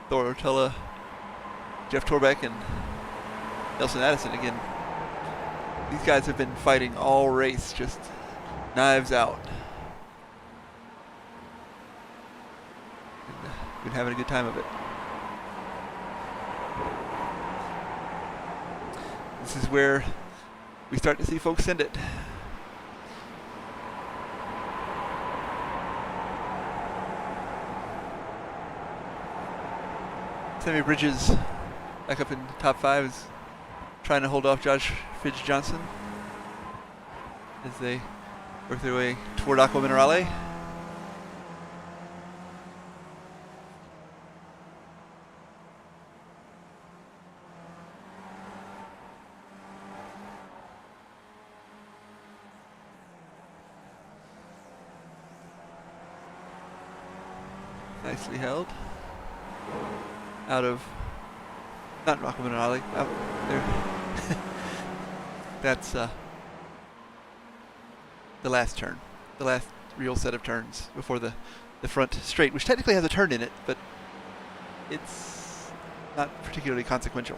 Thor Ortella, Jeff Torbeck, and Nelson Addison again. These guys have been fighting all race, just knives out. And, been having a good time of it. This is where we start to see folks send it. Sammy Bridges back up in the top 5 is trying to hold off Josh Fidge Johnson as they work their way toward Aqua Minerale. Nicely held. Out of, not Aqua Minerale, out there. That's the last turn, the last real set of turns before the front straight, which technically has a turn in it, but it's not particularly consequential.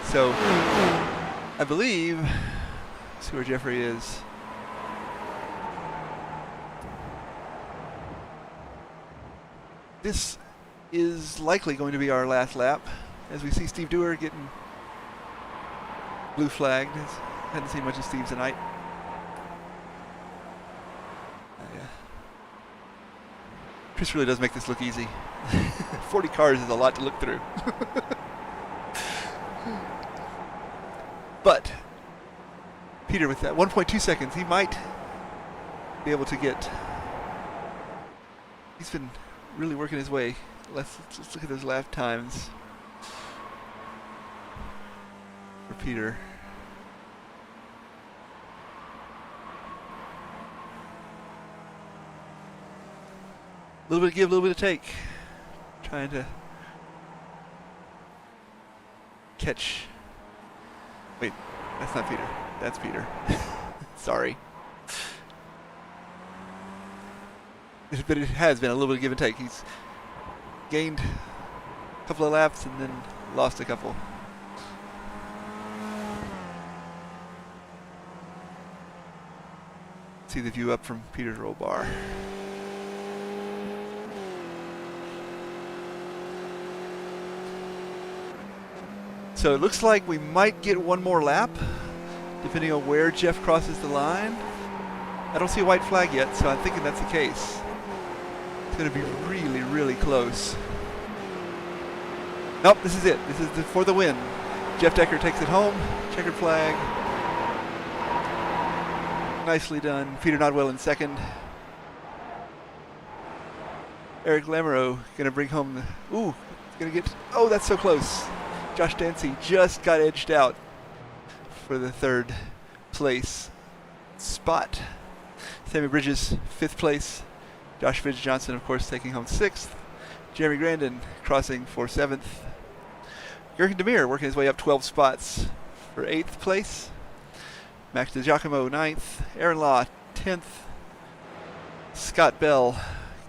So I believe, let's see where Jeffrey is. This is likely going to be our last lap, as we see Steve Dewar getting blue flagged. Hadn't seen much of Steve tonight. Yeah. Chris really does make this look easy. 40 cars is a lot to look through. But Peter, with that 1.2 seconds, he might be able to get. He's been really working his way. Let's look at those lap times for Peter. A little bit of give, a little bit of take. Trying to catch. Wait, that's not Peter. That's Peter. Sorry. But it has been a little bit of give and take. He's gained a couple of laps and then lost a couple. See the view up from Peter's roll bar. So it looks like we might get one more lap, depending on where Jeff crosses the line. I don't see a white flag yet, so I'm thinking that's the case. It's going to be really, really close. Nope, this is it. This is for the win. Jeff Decker takes it home. Checkered flag. Nicely done. Peter Nodwell in second. Eric Lamoureux going to bring home the... Ooh, it's going to get... Oh, that's so close. Josh Dancy just got edged out for the third place spot. Sammy Bridges, 5th place. Josh Fidge Johnson, of course, taking home 6th. Jeremy Grandin crossing for 7th. Jurgen Demir working his way up 12 spots for 8th place. Max DiGiacomo, 9th. Aaron Law, 10th. Scott Bell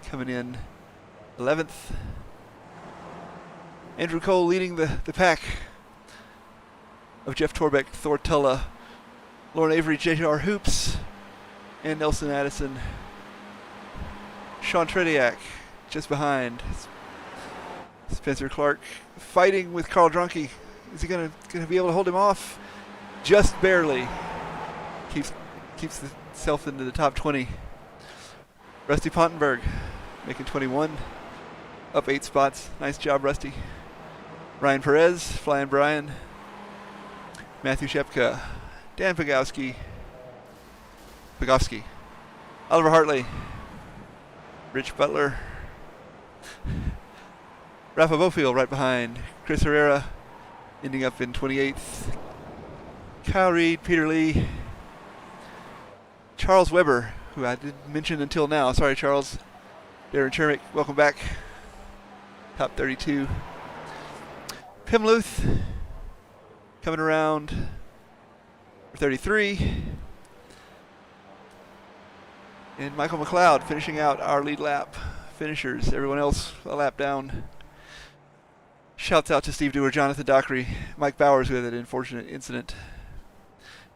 coming in 11th. Andrew Cole leading the pack of Jeff Torbeck, Thor Tulla, Lauren Avery, J.R. Hoops, and Nelson Addison. Sean Trediak just behind. Spencer Clark fighting with Carl Drunke. Is he gonna be able to hold him off? Just barely. Keeps himself into the top 20. Rusty Pontenberg making 21, up 8 spots. Nice job, Rusty. Ryan Perez, Flying Brian, Matthew Shepka, Dan Pagowski, Oliver Hartley, Rich Butler, Rafa Bofield right behind, Chris Herrera ending up in 28th, Kyle Reed, Peter Lee, Charles Weber, who I didn't mention until now. Sorry, Charles. Darren Chermick, welcome back. Top 32. Pim Luth coming around for 33. And Michael McLeod finishing out our lead lap finishers. Everyone else a lap down. Shouts out to Steve Dewar, Jonathan Dockery, Mike Bowers, who had that unfortunate incident.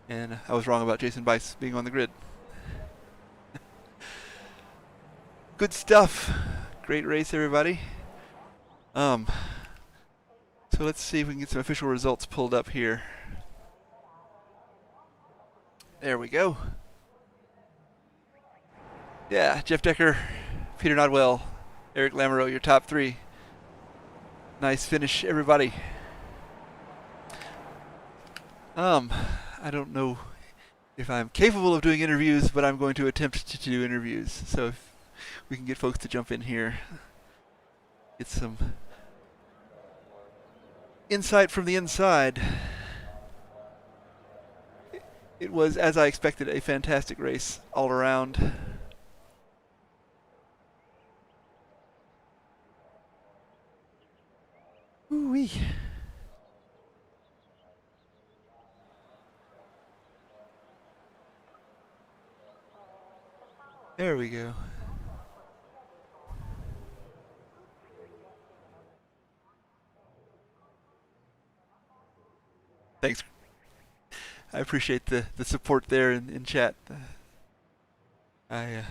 And I was wrong about Jason Bice being on the grid. Good stuff. Great race, everybody. So let's see if we can get some official results pulled up here. There we go. Yeah, Jeff Decker, Peter Nodwell, Eric Lamoureux, your top 3. Nice finish, everybody. I don't know if I'm capable of doing interviews, but I'm going to attempt to do interviews. So if we can get folks to jump in here, get some insight from the inside. It was, as I expected, a fantastic race all around. Ooh-wee. There we go. Thanks. I appreciate the support there in chat. I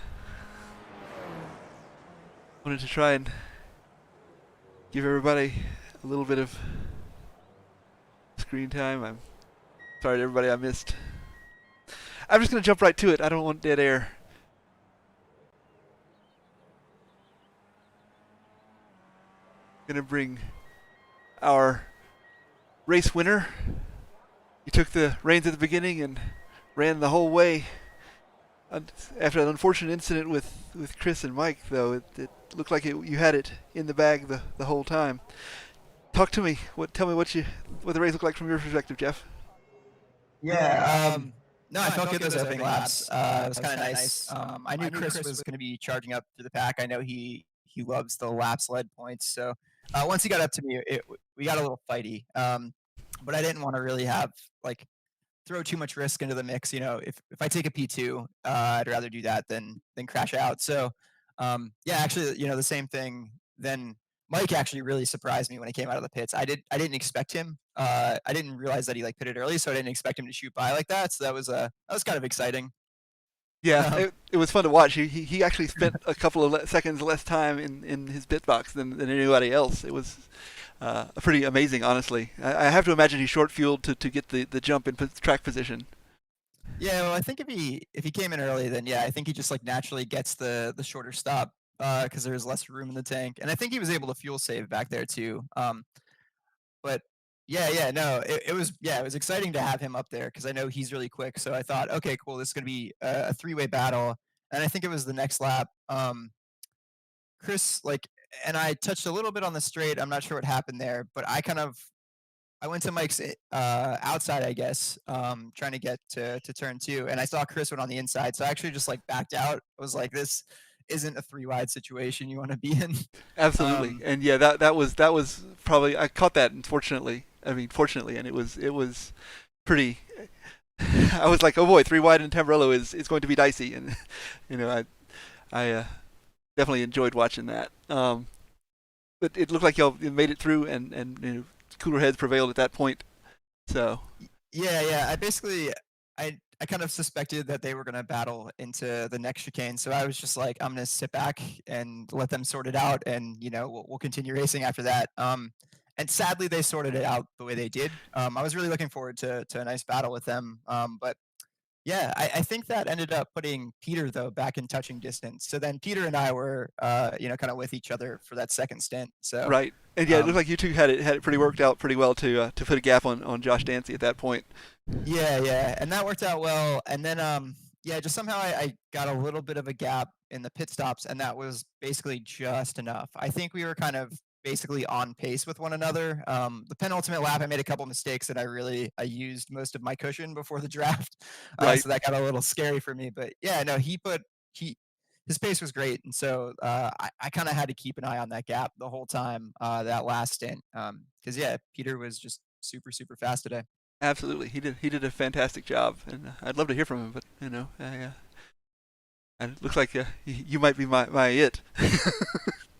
wanted to try and give everybody a little bit of screen time. I'm sorry to everybody I missed. I'm just going to jump right to it. I don't want dead air. Going to bring our race winner. He took the reins at the beginning and ran the whole way. After an unfortunate incident with Chris and Mike, though, it looked like you had it in the bag the whole time. Talk to me. Tell me what the race looked like from your perspective, Jeff. Yeah. No, I felt good those opening laps. It was kind of nice. I knew Chris was going to be charging up through the pack. I know he loves the laps led points. So once he got up to me, we got a little fighty. But I didn't want to really have throw too much risk into the mix. You know, if I take a P2, I'd rather do that than crash out. So actually, the same thing. Then Mike actually really surprised me when he came out of the pits. I didn't expect him. I didn't realize that he pitted early, so I didn't expect him to shoot by like that. So that was kind of exciting. Yeah, it was fun to watch. He actually spent a couple of seconds less time in his pit box than anybody else. It was pretty amazing, honestly. I have to imagine he's short fueled to get the jump in track position. Yeah, well, I think if he came in early, then I think he just naturally gets the shorter stop because there's less room in the tank, and I think he was able to fuel save back there too. But it was exciting to have him up there because I know he's really quick. So I thought, okay, cool, this is gonna be a 3-way battle, and I think it was the next lap. Chris and I touched a little bit on the straight. I'm not sure what happened there, but I went to Mike's outside, I guess, trying to get to turn 2, and I saw Chris went on the inside, so I actually just backed out. I was like, this isn't a 3-wide situation you want to be in. Absolutely, and yeah, that was probably, I caught that. Fortunately, and it was pretty. I was like, oh boy, 3 wide in Tamburello is going to be dicey, and I definitely enjoyed watching that. But it looked like y'all made it through, and cooler heads prevailed at that point. So Yeah. I kind of suspected that they were going to battle into the next chicane, so I was just like, I'm going to sit back and let them sort it out, and we'll continue racing after that. And sadly, they sorted it out the way they did. I was really looking forward to a nice battle with them, but yeah, I think that ended up putting Peter though back in touching distance. So then Peter and I were, kind of with each other for that second stint. So right, and yeah, it looked um, like you two had it pretty worked out pretty well to put a gap on Josh Dancy at that point. yeah, and that worked out well. And then yeah, just somehow I got a little bit of a gap in the pit stops, and that was basically just enough. I think we were kind of basically on pace with one another. The penultimate lap, I made a couple mistakes, and I used most of my cushion before the draft, Right. so that got a little scary for me. But yeah, no, he his pace was great, and so I kind of had to keep an eye on that gap the whole time that last stint, because yeah, Peter was just super fast today. Absolutely, he did a fantastic job, and I'd love to hear from him. But and it looks like you might be my it.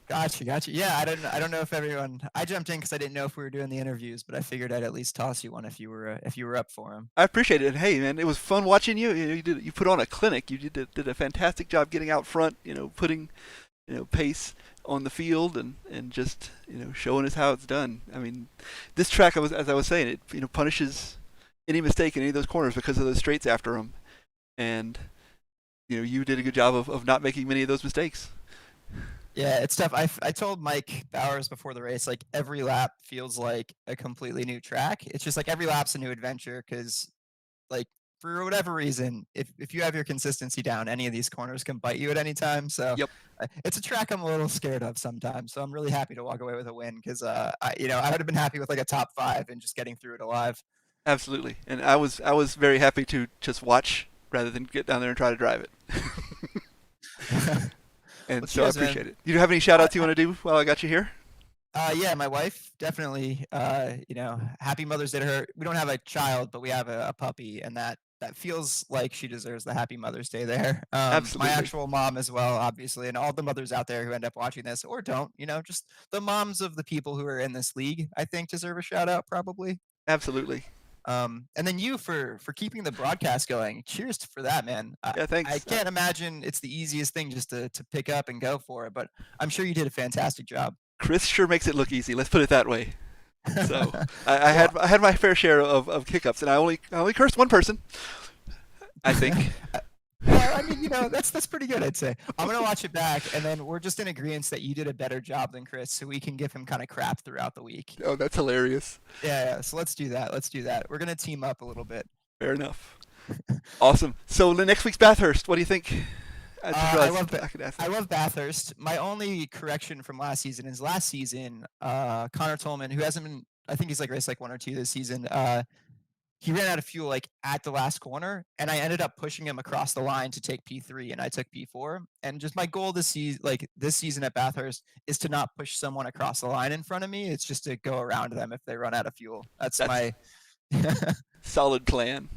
Gotcha. Yeah, I don't know if everyone. I jumped in because I didn't know if we were doing the interviews, but I figured I'd at least toss you one if you were up for them. I appreciate it. And hey, man, it was fun watching you. You put on a clinic. You did a fantastic job getting out front. Putting pace on the field and just showing us how it's done. I mean, this track, as I was saying, it punishes any mistake in any of those corners because of those straights after them, and you did a good job of not making many of those mistakes. Yeah, it's tough. I told Mike Bowers before the race, like every lap feels like a completely new track. It's just like every lap's a new adventure because, like, for whatever reason, if you have your consistency down, any of these corners can bite you at any time. So Yep. it's a track I'm a little scared of sometimes. So I'm really happy to walk away with a win because I would have been happy with like a top 5 and just getting through it alive. Absolutely, and I was very happy to just watch rather than get down there and try to drive it. And Well, so I cheers, man. appreciate it. You have any shout outs you want to do while I got you here? Yeah, my wife definitely. Happy Mother's Day to her. We don't have a child, but we have a puppy, and that feels like she deserves the Happy Mother's Day there. My Absolutely. actual mom as well, obviously, and all the mothers out there who end up watching this or don't. Just the moms of the people who are in this league, I think, deserve a shout out probably. Absolutely. And then you for keeping the broadcast going. Cheers for that, man. Yeah, I thanks. can't imagine it's the easiest thing just to pick up and go for it, but I'm sure you did a fantastic job. Chris sure makes it look easy. Let's put it that way. So I Well, had my fair share of hiccups, and I only cursed one person, I think. well, I mean, that's pretty good, I'd say. I'm gonna watch it back, and then we're just in agreement that you did a better job than Chris, so we can give him kind of crap throughout the week. Oh, that's hilarious. Yeah. So let's do that. We're gonna team up a little bit. Fair enough. Awesome. So the next week's Bathurst, what do you think? I just I realized love I could ask I that. love Bathurst. My only correction from last season is last season, Connor Tolman, who hasn't been, I think he's like raced like 1 or 2 this season. He ran out of fuel like at the last corner, and I ended up pushing him across the line to take P3, and I took P4. And just my goal this season at Bathurst is to not push someone across the line in front of me. It's just to go around them if they run out of fuel. That's That's my solid plan.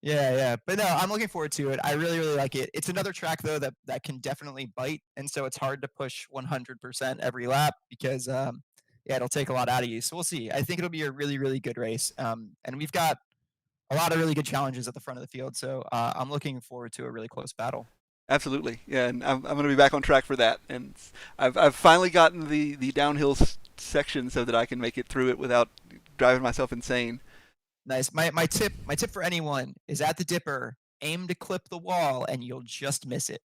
yeah. But no, I'm looking forward to it. I really like it. It's another track though that can definitely bite, and so it's hard to push 100% every lap because yeah, it'll take a lot out of you. So we'll see. I think it'll be a really good race. And we've got a lot of really good challenges at the front of the field. So I'm looking forward to a really close battle. Absolutely. Yeah, and I'm going to be back on track for that. And I've finally gotten the downhill section so that I can make it through it without driving myself insane. Nice. My tip for anyone is at the dipper, aim to clip the wall and you'll just miss it.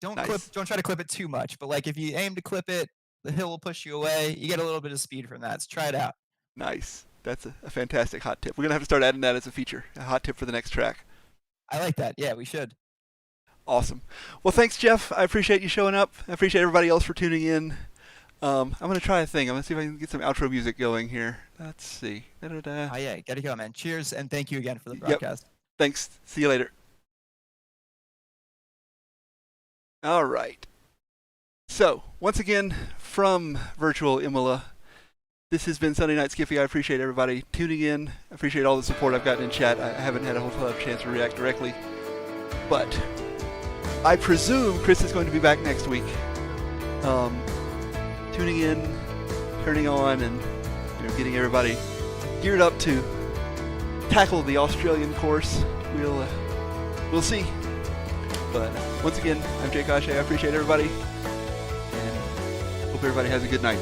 Don't Nice. try to clip it too much, but like if you aim to clip it, the hill will push you away. You get a little bit of speed from that. So try it out. Nice. That's a fantastic hot tip. We're going to have to start adding that as a feature, a hot tip for the next track. I like that. Yeah, we should. Awesome. Well, thanks, Jeff. I appreciate you showing up. I appreciate everybody else for tuning in. I'm going to try a thing. I'm going to see if I can get some outro music going here. Let's see. Da-da-da. Oh yeah, gotta go, man. Cheers, and thank you again for the broadcast. Thanks. See you later. All right. So, once again, from virtual Imola, this has been Sunday Night Skippy. I appreciate everybody tuning in. I appreciate all the support I've gotten in chat. I haven't had a whole lot of chance to react directly. But I presume Chris is going to be back next week. Tuning in, turning on, and getting everybody geared up to tackle the Australian course. We'll see. But once again, I'm Jake Ashe. I appreciate everybody, and hope everybody has a good night.